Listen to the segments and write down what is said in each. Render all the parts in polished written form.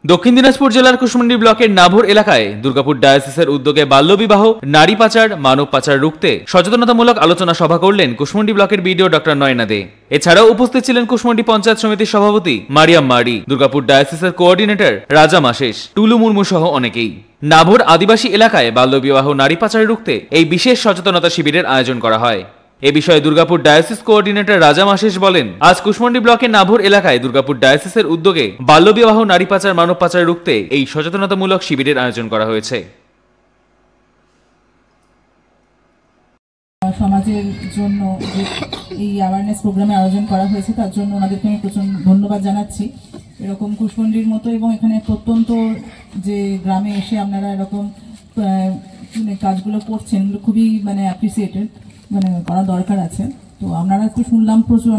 দক্ষিণ দিনাজপুর জেলার কুশমন্ডি ব্লকের নাভর এলাকায় দুর্গাপুর ডায়াসিসের উদ্যোগে বাল্যবিবাহ, নারী পাচার, মানব পাচার রুখতে সচেতনতামূলক আলোচনা সভা করলেন কুশমন্ডি ব্লকের বিডিও ডক্টর নয়না দে। এছাড়াও উপস্থিত ছিলেন কুশমন্ডি পঞ্চায়েত সমিতির সভাপতি মারিয়াম মারি, দুর্গাপুর ডায়াসিসের কোঅর্ডিনেটর রাজা মাসেস, টুলু মুর্মু সহ অনেকেই। নাভর আদিবাসী এলাকায় বাল্যবিবাহ, নারী পাচার রুখতে এই বিশেষ সচেতনতা শিবিরের আয়োজন করা হয়। এ বিষয়ে দুর্গাপুর ডায়াসিস কোঅর্ডিনেটর রাজা মাসেস বলেন, আজ কুশমন্ডি ব্লকের নাভর এলাকায় দুর্গাপুর ডায়াসিসের উদ্যোগে বাল্যবিবাহ, নারী পাচার, মানব পাচার রুখতে এই সচেতনতামূলক শিবিরের আয়োজন করা হয়েছে। সমাজের জন্য যে এই অ্যাওয়ারনেস প্রোগ্রামে আয়োজন করা হয়েছে তার জন্য ওনাদেরকে আমি প্রচন্ড ধন্যবাদ জানাচ্ছি। এরকম কুশমন্ডির মতো এবং এখানে প্রত্যন্ত যে গ্রামে এসে আপনারা এরকম কাজগুলো করছেন, এগুলো খুবই অ্যাপ্রিসিয়েটেড, করা দরকার আছে। তো আপনারা একটু শুনলাম প্রচুর,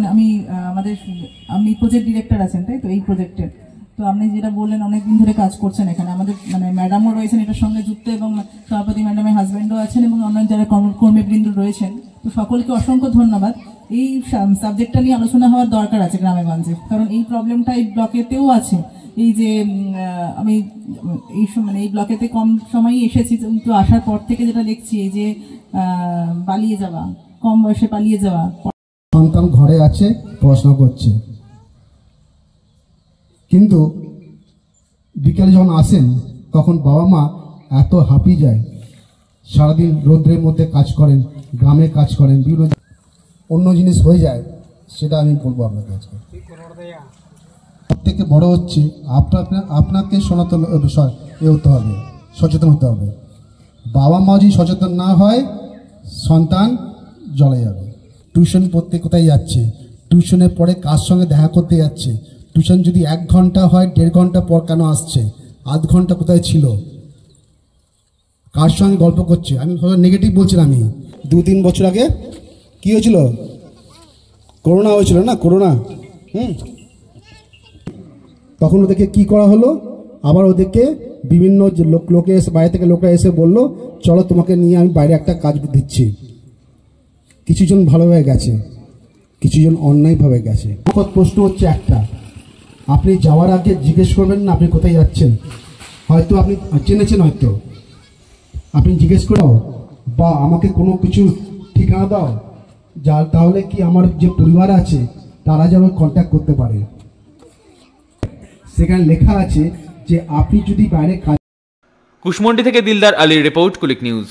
আপনি প্রজেক্ট ডিরেক্টর আছেন তাই তো এই প্রজেক্টের, তো আপনি যেটা বললেন অনেকদিন ধরে কাজ করছেন এখানে, আমাদের ম্যাডামও রয়েছেন এটার সঙ্গে যুক্ত এবং সভাপতি ম্যাডামের হাজব্যান্ডও আছেন এবং অন্যান্য যারা কর্মীবৃন্দ রয়েছেন। তো সকলকে অসংখ্য ধন্যবাদ। এই সাবজেক্টটা নিয়ে আলোচনা হওয়ার দরকার আছে গ্রামে গঞ্জে, কারণ এই প্রবলেমটা এই ব্লকেতেও আছে। এই যে আমি এই ব্লকেতে কম সময়ই এসেছি, কিন্তু আসার পর থেকে যেটা দেখছি এই যে পালিয়ে যাওয়া, কম বয়সে পালিয়ে যাওয়া, সন্তান ঘরে আছে পড়াশোনা করছে, কিন্তু বিকেলে যখন আসেন তখন বাবা মা এত হাঁপিয়ে যায়, সারাদিন রোদ্রের মধ্যে কাজ করেন, গ্রামে কাজ করেন, বিভিন্ন অন্য জিনিস হয়ে যায়। সেটা আমি বলবো আপনাকে আজকে সব থেকে বড় হচ্ছে আপনাকে সনাতন হতে হবে, সচেতন হতে হবে। বাবা মা যদি সচেতন না হয় সন্তান জলে যাবে। টিউশন পড়তে কোথায় যাচ্ছে, টিউশনের পরে কার সঙ্গে দেখা করতে যাচ্ছে, টিউশন যদি 1 ঘন্টা হয় 1.5 ঘন্টা পর কেন আসছে, আধ ঘন্টা কোথায় ছিল, কার সঙ্গে গল্প করছে। আমি নেগেটিভ বলছি না, আমি 2-3 বছর আগে কি হয়েছিল, করোনা হয়েছিল না, করোনা, তখন ওদেরকে কি করা হলো, আবার ওদেরকে বিভিন্ন লোকে এসে, বাইরে থেকে লোকরা এসে বললো চলো তোমাকে নিয়ে আমি বাইরে একটা কাজ দিচ্ছি। কিছুজন ভালোভাবে গেছে, কিছুজন অন্যায়ভাবে গেছে। প্রশ্ন হচ্ছে একটা, আপনি যাওয়ার আগে জিজ্ঞেস করবেন না আপনি কোথায় যাচ্ছেন, হয়তো আপনি চেনেছেন, হয়তো আপনি জিজ্ঞেস করো বা আমাকে কোনো কিছু ঠিকানা দাও, তাহলে কি আমার যে পরিবার আছে তারা যেন কন্ট্যাক্ট করতে পারে। সেখানে লেখা আছে যে আপনি যদি বাইরে কাজ। কুশমন্ডি থেকে দিলদার আলীর রিপোর্ট, কুলিক নিউজ।